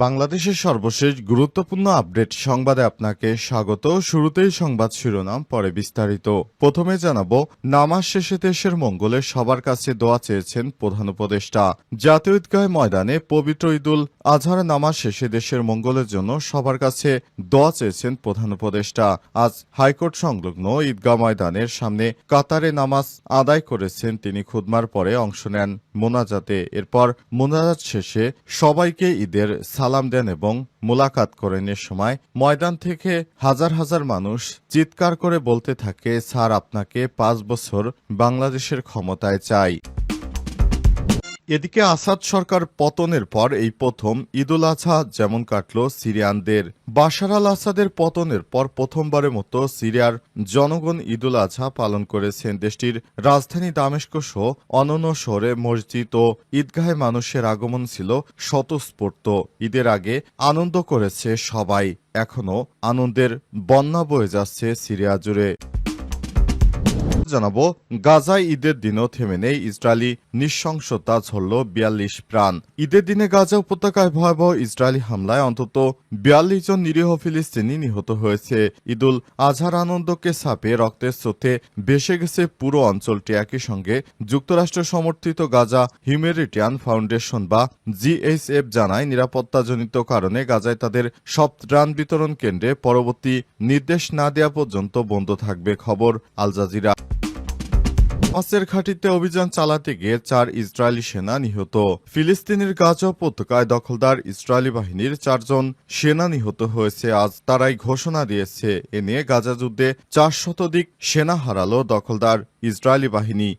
বাংলাদেশের সর্বশেষ গুরুত্বপূর্ণ আপডেট সংবাদে আপনাকে স্বাগত। শুরুতেই সংবাদ শিরোনাম, পরে বিস্তারিত। প্রথমে জানাবো, নামাজ শেষে দেশের মঙ্গলে সবার কাছে দোয়া চেয়েছেন প্রধান উপদেষ্টা। জাতীয় ঈদগাহ ময়দানে পবিত্র ঈদুল আজহার নামাজ শেষে দেশের মঙ্গলের জন্য সবার কাছে দোয়া চেয়েছেন প্রধান উপদেষ্টা। আজ হাইকোর্ট সংলগ্ন ঈদগাহ ময়দানের সামনে কাতারে নামাজ আদায় করেছেন তিনি। খুতমার পরে অংশ নেন মোনাজাতে। এরপর মোনাজাত শেষে সবাইকে ঈদের সালাম দেন এবং মোলাকাত করেন। এ সময় ময়দান থেকে হাজার হাজার মানুষ চিৎকার করে বলতে থাকে, স্যার, আপনাকে ৫ বছর বাংলাদেশের ক্ষমতায় চাই। এদিকে আসাদ সরকার পতনের পর এই প্রথম ঈদুল আজহা যেমন কাটল সিরিয়ানদের। বাশার আল আসাদের পতনের পর প্রথমবারের মতো সিরিয়ার জনগণ ঈদুল আজহা পালন করেছেন। দেশটির রাজধানী দামেস্ক সহ অন্যান্য শহরে মসজিদ ও ঈদগাহে মানুষের আগমন ছিল স্বতঃস্ফূর্ত। ঈদের আগে আনন্দ করেছে সবাই। এখনও আনন্দের বন্যা বয়ে যাচ্ছে সিরিয়া জুড়ে। জানাবো, গাজায় ঈদের দিনও থেমে নেই ইসরায়েলি নৃশংসতা, ঝরল ৪২ প্রাণ। ঈদের দিনে গাজা উপত্যকায় ভয়াবহ ইসরায়েলি হামলায় অন্তত ৪২ জন নিরীহ ফিলিস্তিনি নিহত হয়েছে। ঈদুল আজহার আনন্দকে ছাপে রক্তের স্রোতে ভেসে গেছে পুরো অঞ্চলটি। একই সঙ্গে যুক্তরাষ্ট্র সমর্থিত গাজা হিউম্যানিটেরিয়ান ফাউন্ডেশন বা জিএইচএফ জানায়, নিরাপত্তাজনিত কারণে গাজায় তাদের সব ত্রাণ বিতরণ কেন্দ্রে পরবর্তী নির্দেশ না দেওয়া পর্যন্ত বন্ধ থাকবে। খবর আল জাজিরা। হামাসের ঘাঁটিতে অভিযান চালাতে গিয়ে ৪ ইসরায়েলি সেনা নিহত। ফিলিস্তিনের গাজা উপত্যকায় দখলদার ইসরায়েলি বাহিনীর ৪ জন সেনা নিহত হয়েছে। আজ তারাই ঘোষণা দিয়েছে। এ নিয়ে গাজা যুদ্ধে ৪ শতাধিক সেনা হারালো দখলদার ইসরায়েলি বাহিনী।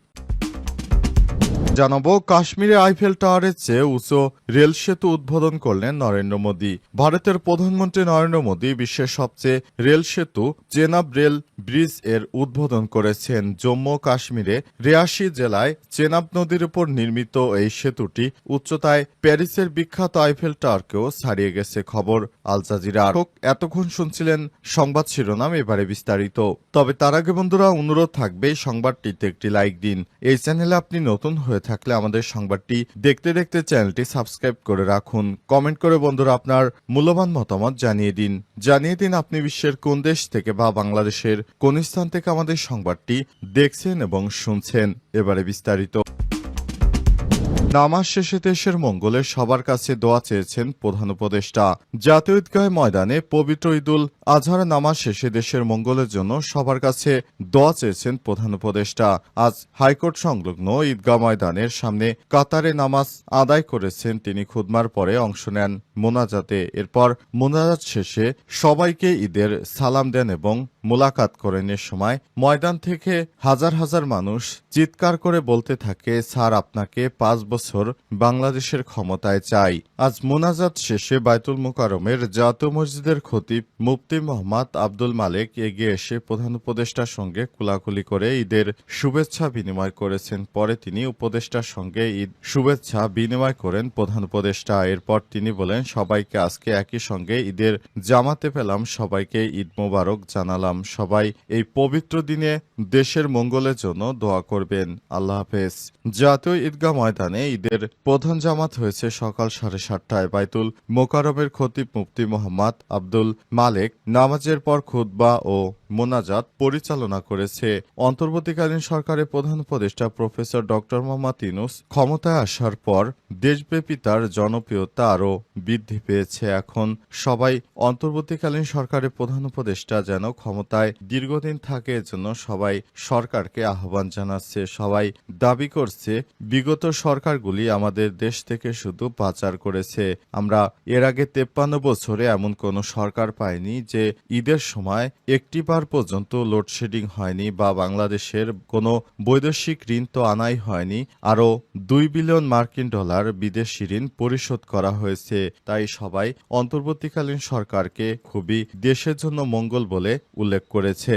জানাবো, কাশ্মীরে আইফেল টাওয়ারের চেয়ে উঁচু রেল সেতু উদ্বোধন করলেন নরেন্দ্র মোদী। ভারতের প্রধানমন্ত্রী নরেন্দ্র মোদী বিশ্বের সবচেয়ে রেল সেতু চেনাব রেল ব্রিজ এর উদ্বোধন করেছেন। জম্মু কাশ্মীরে রিয়াসি জেলায় চেনাব নদীর উপর নির্মিত এই সেতুটি উচ্চতায় প্যারিসের বিখ্যাত আইফেল টাওয়ারকেও ছাড়িয়ে গেছে। খবর আল জাজিরা। এতক্ষণ শুনছিলেন সংবাদ শিরোনাম, এবারে বিস্তারিত। তবে তার আগে বন্ধুরা, অনুরোধ থাকবে সংবাদটিতে একটি লাইক দিন। এই চ্যানেলে আপনি নতুন হয়ে থাকলে আমাদের সংবাদটি দেখতে দেখতে চ্যানেলটি সাবস্ক্রাইব করে রাখুন। কমেন্ট করে বন্ধুরা আপনার মূল্যবান মতামত জানিয়ে দিন আপনি বিশ্বের কোন দেশ থেকে বা বাংলাদেশের কোন স্থান থেকে আমাদের সংবাদটি দেখছেন এবং শুনছেন। এবারে বিস্তারিত। নামাজ শেষে দেশের মঙ্গলে সবার কাছে দোয়া চেয়েছেন প্রধান উপদেষ্টা। জাতীয় ঈদগাহ ময়দানে পবিত্র ঈদুল আজহার নামাজ শেষে দেশের মঙ্গলের জন্য সবার কাছে দোয়া চেয়েছেন প্রধান উপদেষ্টা। আজ হাইকোর্ট সংলগ্ন ঈদগাহ ময়দানের সামনে কাতারে নামাজ আদায় করেছেন তিনি। খুতমার পরে অংশ নেন মোনাজাতে। এরপর মোনাজাত শেষে সবাইকে ঈদের সালাম দেন এবং মোলাকাত করেন। এ সময় ময়দান থেকে হাজার হাজার মানুষ চিৎকার করে বলতে থাকে, স্যার, আপনাকে ৫ বছর বাংলাদেশের ক্ষমতায় চাই। আজ মোনাজাত শেষে বায়তুল মোকাররমের জাতীয় মসজিদের খতিব মুফতি মোহাম্মদ আব্দুল মালেক এগিয়ে এসে প্রধান উপদেষ্টার সঙ্গে কুলাকুলি করে ঈদের শুভেচ্ছা বিনিময় করেছেন। পরে তিনি উপদেষ্টার সঙ্গে ঈদ শুভেচ্ছা বিনিময় করেন প্রধান উপদেষ্টা। এরপর তিনি বলেন, সবাইকে আজকে একই সঙ্গে ঈদের জামাতে পেলাম, সবাইকে ঈদ মোবারক জানালাম। সবাই এই পবিত্র দিনে দেশের মঙ্গলের জন্য দোয়া করবেন। আল্লাহ হাফেজ। জাতীয় ঈদগাহ ময়দানে ঈদের প্রধান জামাত হয়েছে সকাল 7:30টায়। বায়তুল মোকাররমের খতিব মুফতি মোহাম্মদ আব্দুল মালেক নামাজের পর খুতবা ও মোনাজাত পরিচালনা করেছে। অন্তর্বর্তীকালীন সরকারের প্রধান উপদেষ্টা প্রফেসর ড মোহাম্মদ ইউনূস ক্ষমতায় আসার পর দেশব্যাপী তার জনপ্রিয়তা আরও বৃদ্ধি পেয়েছে। এখন সবাই অন্তর্বর্তীকালীন সরকারের প্রধান উপদেষ্টা যেন ক্ষমতায় দীর্ঘদিন থাকে, এজন্য সবাই সরকারকে আহ্বান জানাচ্ছে। সবাই দাবি করছে, বিগত সরকারগুলি আমাদের দেশ থেকে শুধু পাচার করেছে। আমরা এর আগে 53 বছরে এমন কোনো সরকার পাইনি যে ঈদের সময় একটিবার পর্যন্ত লোডশেডিং হয়নি বা বাংলাদেশের কোনো বৈদেশিক ঋণ তো আনাই হয়নি। আরও $2 বিলিয়ন মার্কিন ডলার বিদেশি ঋণ পরিশোধ করা হয়েছে। তাই সবাই অন্তর্বর্তীকালীন সরকারকে খুবই দেশের জন্য মঙ্গল বলে উল্লেখ করেছে।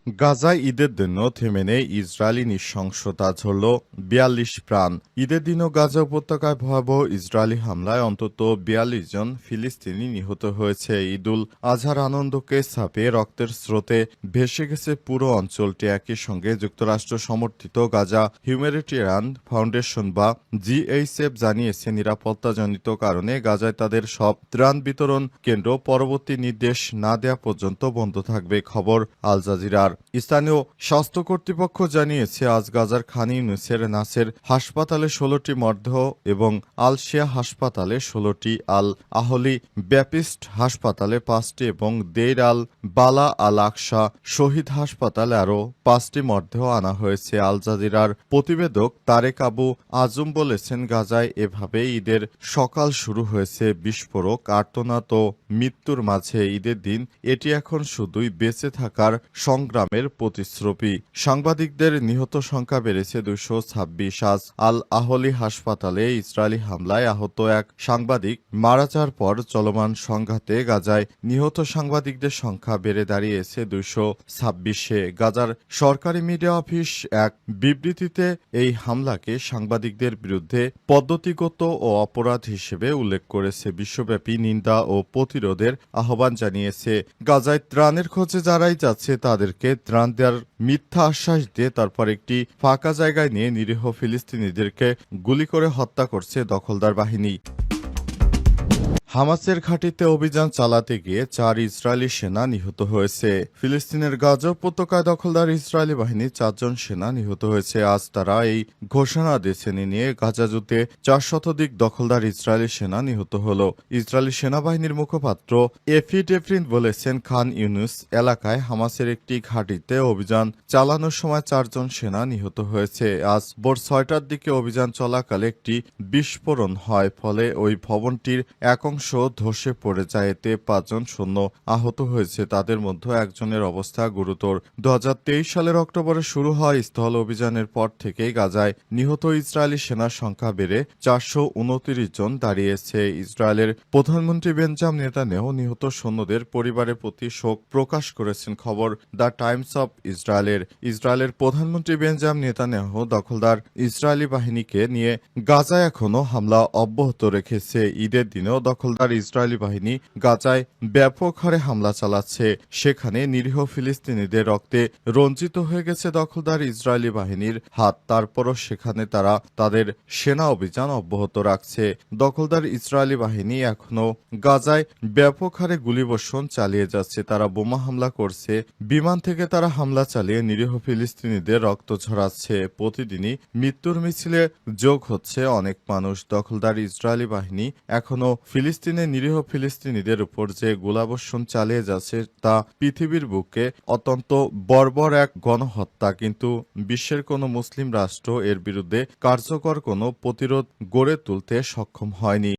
গাজায় ঈদের দিনও থেমে নেই ইসরায়েলি নৃশংসতা, ঝরল ৪২ প্রাণ। ঈদের দিনও গাজা উপত্যকায় ভয়াবহ ইসরায়েলি হামলায় অন্তত ৪২ জন ফিলিস্তিনি নিহত হয়েছে। ঈদুল আজহার আনন্দকে ছাপিয়ে রক্তের স্রোতে ভেসে গেছে পুরো অঞ্চলটি। একই সঙ্গে যুক্তরাষ্ট্র সমর্থিত গাজা হিউম্যানিটেরিয়ান ফাউন্ডেশন বা জিএইচএফ জানিয়েছে, নিরাপত্তাজনিত কারণে গাজায় তাদের সব ত্রাণ বিতরণ কেন্দ্র পরবর্তী নির্দেশ না দেওয়া পর্যন্ত বন্ধ থাকবে। খবর আল জাজিরার। স্থানীয় স্বাস্থ্য কর্তৃপক্ষ জানিয়েছে, আজ গাজার খান ইউনুসের নাসের হাসপাতালে ১৬টি মরদেহ এবং আল শিয়া হাসপাতালে ১৬টি, আল আহলি ব্যাপিস্ট হাসপাতালে ৫টি এবং দেইর আল বালা আল আকসা শহীদ হাসপাতালে আরও ৫টি মরদেহ আনা হয়েছে। আল জাজিরার প্রতিবেদক তারেক আবু আজম বলেছেন, গাজায় এভাবে ঈদের সকাল শুরু হয়েছে বিস্ফোরক, আর্তনাদ ও মৃত্যুর মাঝে। ঈদের দিন এটি এখন শুধুই বেঁচে থাকার সংগ্রামের প্রতিশ্রুতি। সাংবাদিকদের নিহত সংখ্যা বেড়েছে ২২৬। আজ আল আহলি হাসপাতালে ইসরায়েলি হামলায় আহত এক সাংবাদিক মারা যাওয়ার পর চলমান সংঘাতে গাজায় নিহত সাংবাদিকদের সংখ্যা বেড়ে দাঁড়িয়েছে ২২৬-এ। গাজার সরকারি মিডিয়া অফিস এক বিবৃতিতে এই হামলাকে সাংবাদিকদের বিরুদ্ধে পদ্ধতিগত ও অপরাধ হিসেবে উল্লেখ করেছে। বিশ্বব্যাপী নিন্দা ও প্রতিরোধের আহ্বান জানিয়েছে। গাজায় ত্রাণের খোঁজে যারাই যাচ্ছে তাদেরকে ত্রাণ দেওয়ার মিথ্যা আশ্বাস দিয়ে তারপর একটি ফাঁকা জায়গায় নিয়ে নিরীহ ফিলিস্তিনিদেরকে গুলি করে হত্যা করছে দখলদার বাহিনী। হামাসের ঘাঁটিতে অভিযান চালাতে গিয়ে ৪ ইসরায়েলি সেনা নিহত হয়েছে। ফিলিস্তিনের গাজা উপত্যকায় দখলদার ইসরায়েলি বাহিনীর ৪ জন সেনা নিহত হয়েছে। আজ তারা এই ঘোষণা দিয়েছেন, নিয়ে গাজা যুদ্ধে ৪ শতাধিক দখলদার ইসরায়েলি সেনা নিহত হল। ইসরায়েলি সেনাবাহিনীর মুখপাত্র এফি ডেফরিন বলেছেন, খান ইউনুস এলাকায় হামাসের একটি ঘাঁটিতে অভিযান চালানোর সময় ৪ জন সেনা নিহত হয়েছে। আজ ভোর ৬টার দিকে অভিযান চলাকালে একটি বিস্ফোরণ হয়, ফলে ওই ভবনটির এক অংশ ধসে পড়ে যায়। এতে ৫ জন সৈন্য আহত হয়েছে, তাদের মধ্যে একজনের অবস্থা গুরুতর। ২০২৩ সালের অক্টোবরে শুরু হয় স্থল অভিযানের পর থেকেই গাজায় নিহত ইসরায়েলি সেনার সংখ্যা বেড়ে ৪২৯ জন দাঁড়িয়েছে। ইসরায়েলের প্রধানমন্ত্রী বেঞ্জামিন নেতানিয়াহু নিহত সৈন্যদের পরিবারের প্রতি শোক প্রকাশ করেছেন। খবর দ্য টাইমস অব ইসরায়েলের প্রধানমন্ত্রী বেঞ্জামিন নেতানিয়াহু দখলদার ইসরায়েলি বাহিনীকে নিয়ে গাজায় এখনও হামলা অব্যাহত রেখেছে। ঈদের দিনেও দখলদার ইসরায়েলি বাহিনী গাজায় ব্যাপক হারে হামলা চালাচ্ছে। সেখানে নিরীহ ফিলিস্তিনিদের রক্তে রঞ্জিত হয়ে গেছে দখলদার ইসরায়েলি বাহিনীর হাত। তারপরও সেখানে তারা তাদের সেনা অভিযান অব্যাহত রাখছে। দখলদার ইসরায়েলি বাহিনী এখনও গাজায় ব্যাপক হারে গুলিবর্ষণ চালিয়ে যাচ্ছে। তারা বোমা হামলা করছে, বিমান থেকে তারা হামলা চালিয়ে নিরীহ ফিলিস্তিনিদের রক্ত ঝরাচ্ছে। প্রতিদিনই মৃত্যুর মিছিলে যোগ হচ্ছে অনেক মানুষ। দখলদার ইসরায়েলি বাহিনী এখনও ফিলিস্তিনে নিরীহ ফিলিস্তিনিদের উপর যে গোলাবর্ষণ চালিয়ে যাচ্ছে তা পৃথিবীর বুকে অত্যন্ত বর্বর এক গণহত্যা। কিন্তু বিশ্বের কোনো মুসলিম রাষ্ট্র এর বিরুদ্ধে কার্যকর কোনো প্রতিরোধ গড়ে তুলতে সক্ষম হয়নি।